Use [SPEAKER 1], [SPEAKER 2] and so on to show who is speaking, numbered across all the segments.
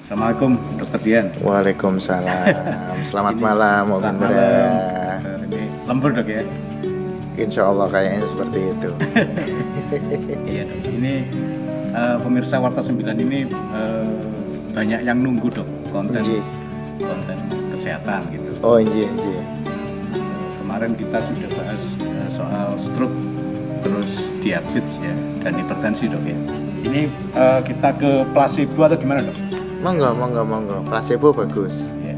[SPEAKER 1] Assalamualaikum Dokter Dian.
[SPEAKER 2] Waalaikumsalam. Selamat malam, Om Indra.
[SPEAKER 1] Ini lembur dok ya?
[SPEAKER 2] Insya Allah kayaknya seperti itu.
[SPEAKER 1] Iya dok. Ini pemirsa Warta 9 ini banyak yang nunggu dok konten kesehatan gitu.
[SPEAKER 2] Oh iya.
[SPEAKER 1] Kemarin kita sudah bahas soal stroke, terus diabetes ya, dan hipertensi dok ya. Ini kita ke placebo atau gimana dok?
[SPEAKER 2] Monggo. Placebo bagus.
[SPEAKER 1] Ya.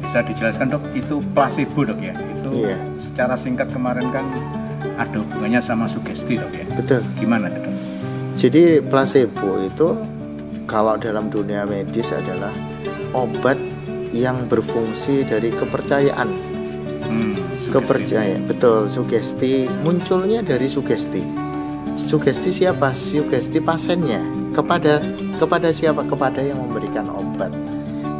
[SPEAKER 1] Bisa dijelaskan dok, itu placebo dok ya? Itu secara singkat kemarin kan ada hubungannya sama sugesti dok ya?
[SPEAKER 2] Betul.
[SPEAKER 1] Gimana dok?
[SPEAKER 2] Jadi placebo itu kalau dalam dunia medis adalah obat yang berfungsi dari kepercayaan. Kepercayaan, betul. Sugesti munculnya dari sugesti. Sugesti siapa? Sugesti pasiennya kepada siapa? Kepada yang memberikan obat.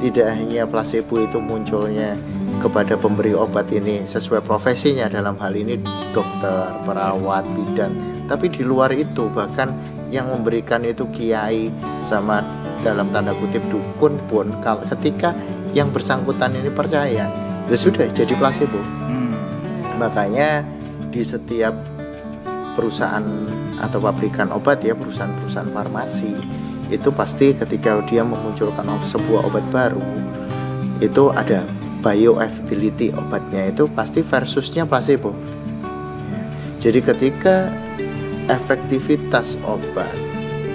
[SPEAKER 2] Tidak hanya placebo itu munculnya kepada pemberi obat ini sesuai profesinya, dalam hal ini dokter, perawat, bidan. Tapi di luar itu bahkan yang memberikan itu kiai sama dalam tanda kutip dukun pun ketika yang bersangkutan ini percaya, ya sudah jadi placebo. Makanya di setiap perusahaan atau pabrikan obat ya, perusahaan farmasi itu pasti ketika dia memunculkan sebuah obat baru itu ada bioavailability obatnya, itu pasti versusnya placebo. Jadi ketika efektivitas obat,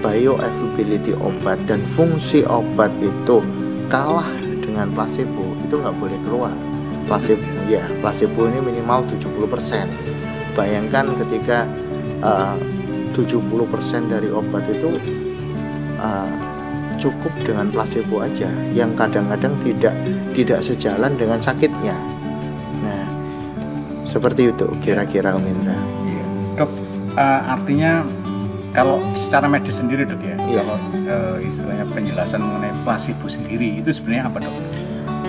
[SPEAKER 2] bioavailability obat dan fungsi obat itu kalah dengan placebo, itu nggak boleh keluar. Placebo ini minimal 70%. Bayangkan ketika 70% dari obat itu cukup dengan placebo aja, yang kadang-kadang tidak sejalan dengan sakitnya. Nah, seperti itu kira-kira Om Indra.
[SPEAKER 1] Iya. Dok, artinya kalau secara medis sendiri dok ya, kalau istilahnya penjelasan mengenai placebo sendiri itu sebenarnya apa dok?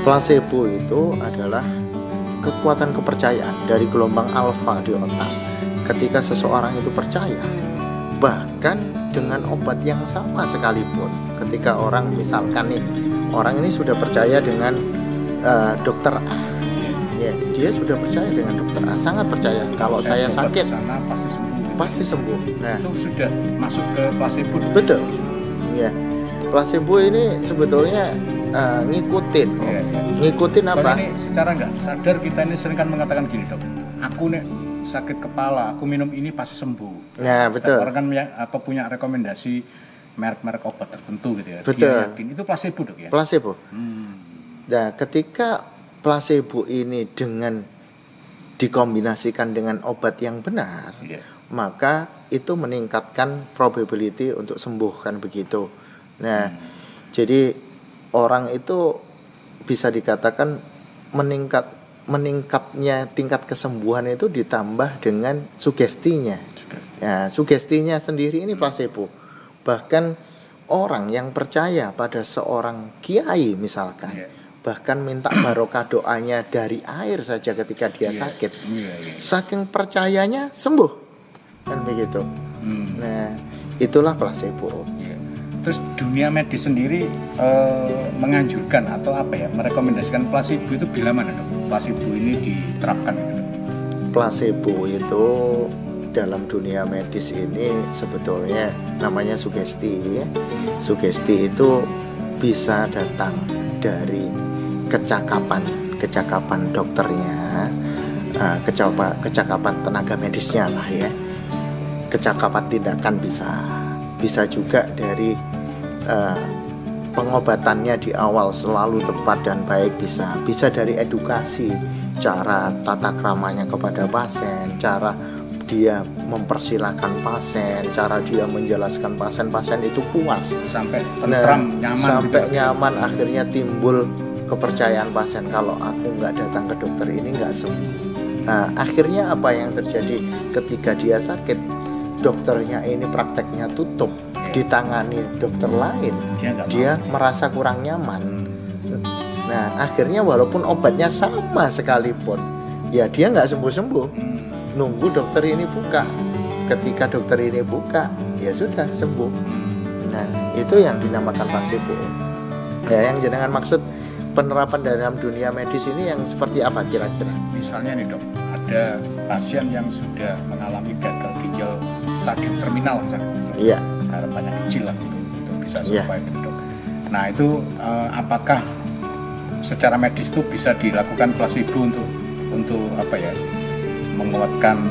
[SPEAKER 2] Placebo itu adalah kekuatan kepercayaan dari gelombang alfa di otak. Ketika seseorang itu percaya, bahkan dengan obat yang sama sekalipun, ketika orang misalkan nih, orang ini sudah percaya dengan dokter A, dia sudah percaya dengan dokter A, sangat percaya kalau saya sakit
[SPEAKER 1] sana, pasti sembuh.
[SPEAKER 2] Nah,
[SPEAKER 1] itu sudah masuk ke placebo.
[SPEAKER 2] Betul. Ya, placebo ini sebetulnya ngikutin apa?
[SPEAKER 1] Ini secara nggak sadar kita ini sering kan mengatakan gini dok, aku nih sakit kepala, aku minum ini pasti sembuh.
[SPEAKER 2] Nah, betul.
[SPEAKER 1] Orang kan punya rekomendasi merek-merek obat tertentu gitu ya.
[SPEAKER 2] Betul.
[SPEAKER 1] Dia yakin itu placebo dok ya.
[SPEAKER 2] Placebo. Nah, ketika placebo ini dikombinasikan dengan obat yang benar, maka itu meningkatkan probability untuk sembuh, kan begitu. Nah, jadi orang itu bisa dikatakan meningkatnya tingkat kesembuhan itu ditambah dengan sugestinya. Ya, sugestinya sendiri ini placebo. Bahkan orang yang percaya pada seorang kiai misalkan, bahkan minta barokah doanya dari air saja ketika dia sakit, saking percayanya sembuh, kan begitu. Nah, itulah placebo.
[SPEAKER 1] Terus dunia medis sendiri menganjurkan atau merekomendasikan placebo itu bila mana dok? Placebo ini diterapkan gitu dok?
[SPEAKER 2] Placebo itu dalam dunia medis ini sebetulnya namanya sugesti ya. Sugesti itu bisa datang dari kecakapan dokternya, kecakapan tenaga medisnya lah ya. Kecakapan tindakan bisa juga dari pengobatannya di awal selalu tepat dan baik, bisa dari edukasi, cara tata kramanya kepada pasien, cara dia mempersilahkan pasien, cara dia menjelaskan pasien itu puas
[SPEAKER 1] sampai tentram, nyaman,
[SPEAKER 2] sampai nyaman, akhirnya timbul kepercayaan pasien, kalau aku nggak datang ke dokter ini nggak sembuh. Nah, akhirnya apa yang terjadi ketika dia sakit, dokternya ini prakteknya tutup, ditangani dokter lain, dia merasa kurang nyaman. Nah, akhirnya walaupun obatnya sama sekalipun, ya dia nggak sembuh-sembuh. Nunggu dokter ini buka. Ketika dokter ini buka, ya sudah sembuh. Nah, itu yang dinamakan placebo. Ya, yang jenengan maksud penerapan dalam dunia medis ini yang seperti apa kira-kira?
[SPEAKER 1] Misalnya nih dok, ada pasien yang sudah mengalami gagal ginjal stadium terminal misalnya.
[SPEAKER 2] Iya.
[SPEAKER 1] Harapannya kecil lah itu bisa survive gitu, dok. Nah itu apakah secara medis itu bisa dilakukan placebo untuk apa ya, menguatkan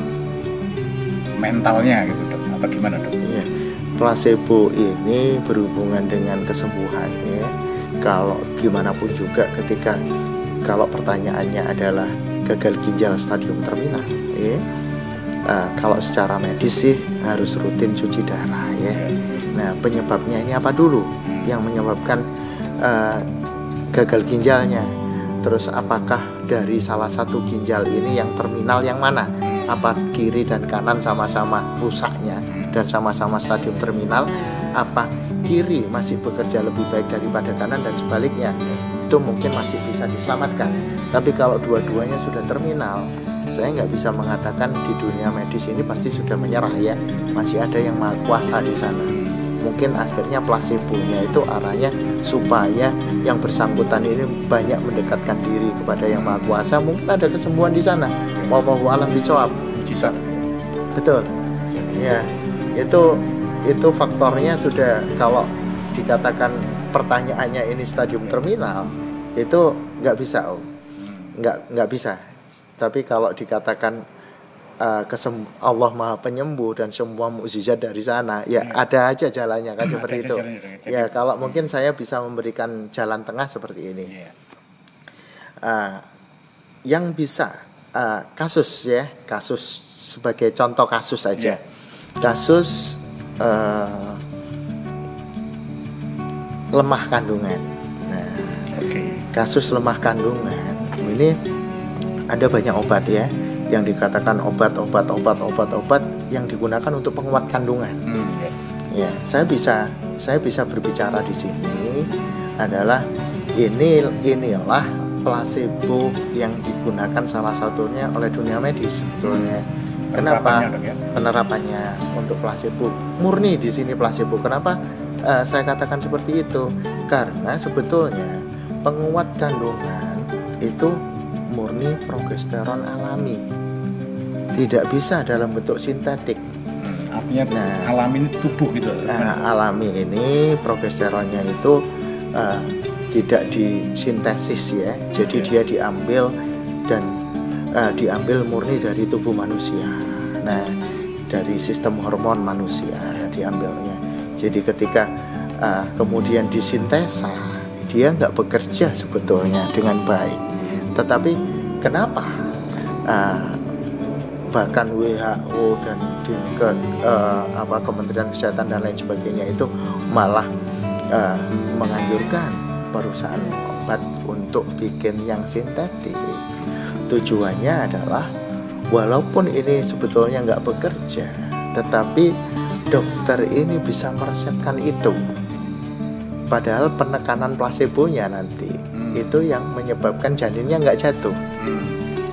[SPEAKER 1] mentalnya gitu dok, atau gimana dok?
[SPEAKER 2] Iya. Placebo ini berhubungan dengan kesembuhannya. Kalau gimana pun juga kalau pertanyaannya adalah gagal ginjal stadium terminal, ya. Kalau secara medis sih harus rutin cuci darah, ya. Nah, penyebabnya ini apa dulu? Yang menyebabkan gagal ginjalnya. Terus apakah dari salah satu ginjal ini yang terminal yang mana? Apa kiri dan kanan sama-sama rusaknya dan sama-sama stadium terminal? Apa kiri masih bekerja lebih baik daripada kanan dan sebaliknya? Itu mungkin masih bisa diselamatkan. Tapi kalau dua-duanya sudah terminal, saya nggak bisa mengatakan di dunia medis ini pasti sudah menyerah, ya. Masih ada yang maha kuasa di sana. Mungkin akhirnya placebo-nya itu arahnya supaya yang bersangkutan ini banyak mendekatkan diri kepada yang maha kuasa. Mungkin ada kesembuhan di sana. Wallahu a'lam bishawab.
[SPEAKER 1] Mujizat.
[SPEAKER 2] Betul. Ya, itu faktornya sudah, kalau dikatakan pertanyaannya ini stadium terminal, itu nggak bisa, nggak bisa. Tapi kalau dikatakan Allah Maha Penyembuh dan semua mukjizat dari sana, ya ada aja jalannya kan seperti itu. Ya, kalau mungkin saya bisa memberikan jalan tengah seperti ini. Yang bisa kasus sebagai contoh kasus aja. Kasus lemah kandungan. Nah, kasus lemah kandungan ini ada banyak obat, ya, yang dikatakan obat yang digunakan untuk penguat kandungan. Ya, saya bisa berbicara di sini adalah inilah placebo yang digunakan salah satunya oleh dunia medis sebetulnya. Kenapa penerapannya untuk placebo murni di sini placebo? Kenapa saya katakan seperti itu? Karena sebetulnya penguat kandungan itu murni progesteron alami, tidak bisa dalam bentuk sintetik.
[SPEAKER 1] Artinya alami ini tubuh gitu.
[SPEAKER 2] Alami ini progesteronnya itu tidak disintesis, ya. Jadi dia diambil murni dari tubuh manusia. Nah, dari sistem hormon manusia diambilnya. Jadi ketika kemudian disintesa, dia nggak bekerja sebetulnya dengan baik. Tetapi kenapa bahkan WHO dan Kementerian Kesehatan dan lain sebagainya itu malah menganjurkan perusahaan obat untuk bikin yang sintetik? Tujuannya adalah walaupun ini sebetulnya nggak bekerja, tetapi dokter ini bisa meresepkan itu. Padahal penekanan placebonya nanti itu yang menyebabkan janinnya nggak jatuh.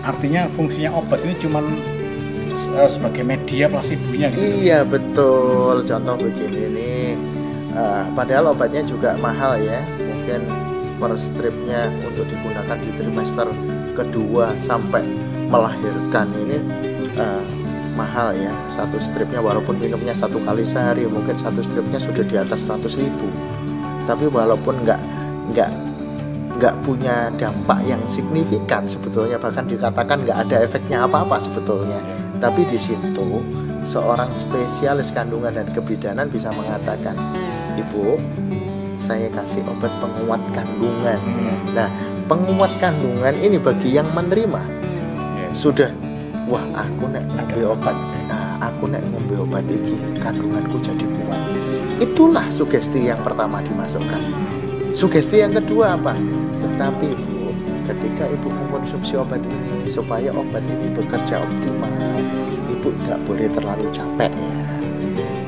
[SPEAKER 1] Artinya fungsinya obat ini cuma sebagai media placebonya gitu.
[SPEAKER 2] Iya, betul. Contoh begini nih, padahal obatnya juga mahal, ya. Mungkin per stripnya untuk digunakan di trimester kedua sampai melahirkan ini mahal, ya. Satu stripnya walaupun minumnya 1 kali sehari, mungkin satu stripnya sudah di atas 100.000. Tapi walaupun nggak punya dampak yang signifikan sebetulnya, bahkan dikatakan nggak ada efeknya apa-apa sebetulnya. Tapi di situ seorang spesialis kandungan dan kebidanan bisa mengatakan, Ibu, saya kasih obat penguat kandungan. Nah, penguat kandungan ini bagi yang menerima sudah, wah, aku nek ngombe obat iki kandunganku jadi kuat. Itulah sugesti yang pertama dimasukkan. Sugesti yang kedua apa? Tetapi Bu, ketika Ibu mengkonsumsi obat ini, supaya obat ini bekerja optimal, Ibu nggak boleh terlalu capek, ya.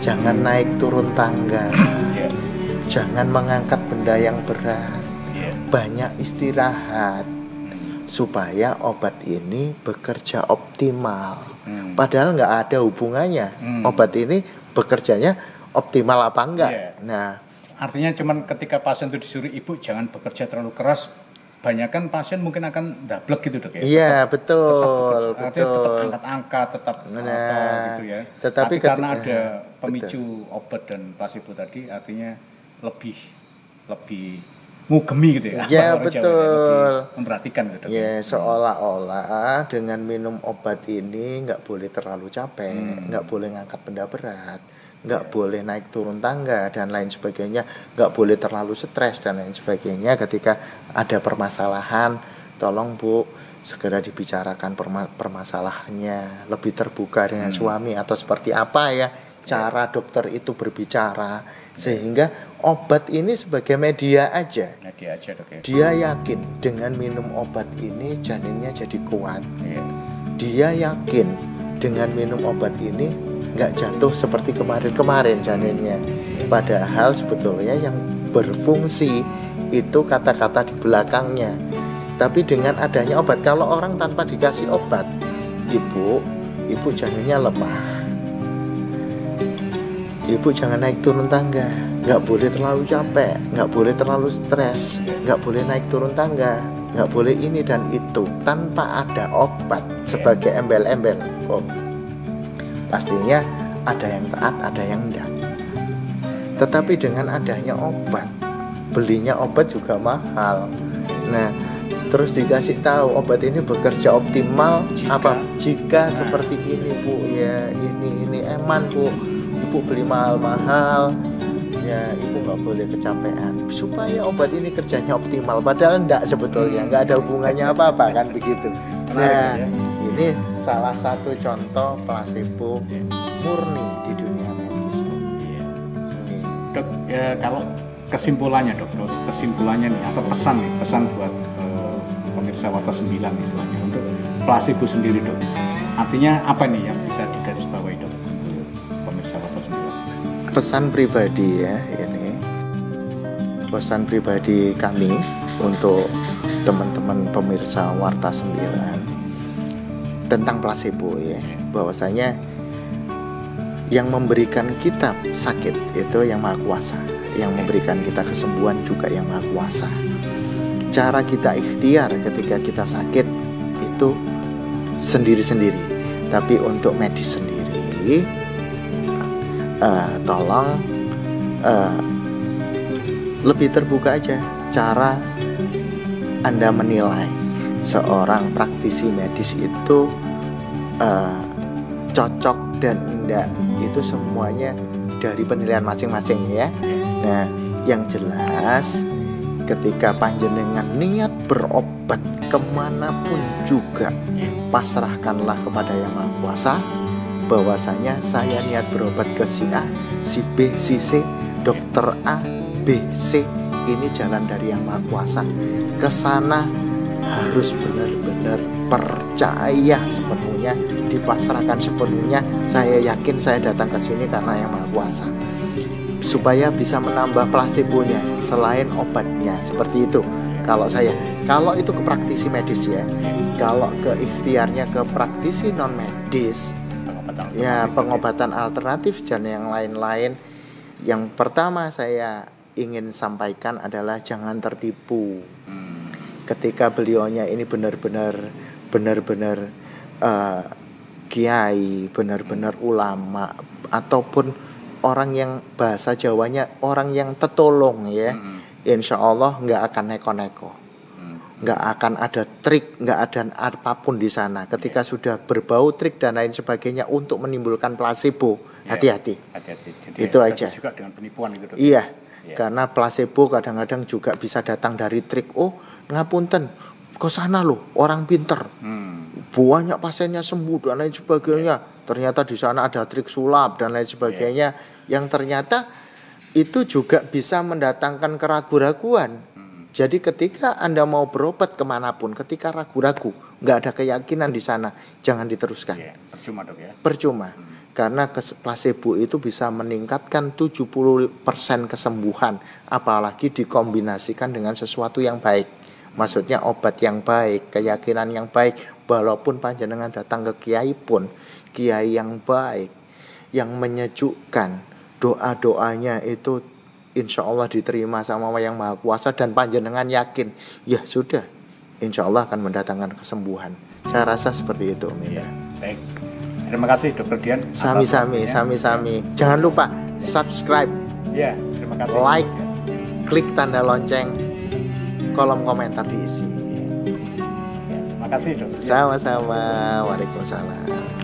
[SPEAKER 2] Jangan naik turun tangga, jangan mengangkat benda yang berat, banyak istirahat, supaya obat ini bekerja optimal. Padahal nggak ada hubungannya. Obat ini bekerjanya optimal apa enggak.
[SPEAKER 1] Iya.
[SPEAKER 2] Nah,
[SPEAKER 1] Artinya cuman ketika pasien itu disuruh ibu jangan bekerja terlalu keras, banyak kan pasien mungkin akan dablek gitu dok ya.
[SPEAKER 2] iya
[SPEAKER 1] Tetap
[SPEAKER 2] betul,
[SPEAKER 1] artinya tetap angkat-angkat, tetap apa gitu ya.
[SPEAKER 2] Tetapi
[SPEAKER 1] Tapi karena
[SPEAKER 2] ketika-
[SPEAKER 1] ada pemicu obat dan placebo tadi, artinya lebih ngugemi gitu ya.
[SPEAKER 2] Ya,
[SPEAKER 1] Orang Jawa ya,
[SPEAKER 2] betul.
[SPEAKER 1] lebih memperhatikan gitu dok.
[SPEAKER 2] Ya seolah-olah dengan minum obat ini nggak boleh terlalu capek, nggak boleh ngangkat benda berat, nggak boleh naik turun tangga dan lain sebagainya, nggak boleh terlalu stres dan lain sebagainya. Ketika ada permasalahan, tolong Bu segera dibicarakan permasalahannya, lebih terbuka dengan suami atau seperti apa ya cara dokter itu berbicara, sehingga obat ini sebagai media aja.
[SPEAKER 1] Nah, dia aja dok ya.
[SPEAKER 2] Dia yakin dengan minum obat ini janinnya jadi kuat.
[SPEAKER 1] Iya.
[SPEAKER 2] Dia yakin dengan minum obat ini nggak jatuh seperti kemarin-kemarin janinnya. Padahal sebetulnya yang berfungsi itu kata-kata di belakangnya. Tapi dengan adanya obat, kalau orang tanpa dikasih obat, ibu janinnya lemah. Ibu jangan naik turun tangga, nggak boleh terlalu capek, nggak boleh terlalu stres, nggak boleh naik turun tangga, nggak boleh ini dan itu. Tanpa ada obat sebagai embel-embel, pastinya ada yang taat, ada yang enggak. Tetapi dengan adanya obat, belinya obat juga mahal. Nah, terus dikasih tahu obat ini bekerja optimal jika seperti ini Bu ya, ini eman Bu. Ibu beli mahal-mahal ya, ibu nggak boleh kecapean supaya obat ini kerjanya optimal, padahal enggak, sebetulnya nggak ada hubungannya apa-apa kan begitu. Nah, ini salah satu contoh placebo murni di dunia medis.
[SPEAKER 1] Dok, ya, kalau kesimpulannya dok, kesimpulannya nih atau pesan buat pemirsa Warta 9 istilahnya untuk placebo sendiri dok. Artinya apa nih yang bisa digarisbawahi dok?
[SPEAKER 2] Pesan pribadi ya, ini pesan pribadi kami untuk teman-teman pemirsa Warta 9 tentang placebo ya, bahwasanya yang memberikan kita sakit itu yang Maha Kuasa, yang memberikan kita kesembuhan juga yang Maha Kuasa. Cara kita ikhtiar ketika kita sakit itu sendiri-sendiri, tapi untuk medis sendiri tolong lebih terbuka aja cara Anda menilai seorang praktisi medis itu cocok dan enggak, itu semuanya dari penilaian masing-masing ya. Nah, yang jelas ketika panjenengan niat berobat kemanapun juga, pasrahkanlah kepada Yang Maha Kuasa, bahwasanya saya niat berobat ke si A, si B, si C, dokter A, B, C, ini jalan dari Yang Maha Kuasa. Kesana harus benar-benar percaya sepenuhnya, dipasrahkan sepenuhnya. Saya yakin saya datang ke sini karena Yang Maha Kuasa, supaya bisa menambah placebonya selain obatnya, seperti itu. Kalau itu ke praktisi medis ya. Kalau ke ikhtiarnya ke praktisi non medis, ya pengobatan alternatif dan yang lain-lain. Yang pertama saya ingin sampaikan adalah jangan tertipu. Ketika beliaunya ini benar-benar kiai, benar-benar ulama, ataupun orang yang bahasa Jawanya orang yang tertolong ya, insya Allah nggak akan neko-neko, nggak akan ada trik, nggak ada apapun di sana. Ketika sudah berbau trik dan lain sebagainya untuk menimbulkan placebo, hati-hati.
[SPEAKER 1] Jadi
[SPEAKER 2] itu aja.
[SPEAKER 1] Juga dengan penipuan gitu.
[SPEAKER 2] Iya, karena placebo kadang-kadang juga bisa datang dari trik. Oh, ngapunten, ke sana loh orang pinter, banyak pasiennya sembuh dan lain sebagainya. Ternyata di sana ada trik sulap dan lain sebagainya, yang ternyata itu juga bisa mendatangkan keraguan-raguan. Jadi ketika Anda mau berobat kemanapun, ketika ragu-ragu, nggak ada keyakinan di sana, jangan diteruskan.
[SPEAKER 1] Percuma dok ya.
[SPEAKER 2] Percuma. Karena placebo itu bisa meningkatkan 70% kesembuhan, apalagi dikombinasikan dengan sesuatu yang baik. Maksudnya obat yang baik, keyakinan yang baik. Walaupun panjenengan datang ke kiai pun, kiai yang baik, yang menyejukkan, doa-doanya itu insya Allah diterima sama Yang Maha Kuasa, dan panjenengan yakin, ya sudah, insya Allah akan mendatangkan kesembuhan. Saya rasa seperti itu, Om Indra.
[SPEAKER 1] Baik, terima kasih Dokter Dian.
[SPEAKER 2] Sami-sami. Jangan lupa subscribe,
[SPEAKER 1] Ya, terima kasih.
[SPEAKER 2] like, klik tanda lonceng, kolom komentar diisi.
[SPEAKER 1] Ya, terima kasih Dokter Dian.
[SPEAKER 2] Sama-sama. Waalaikumsalam.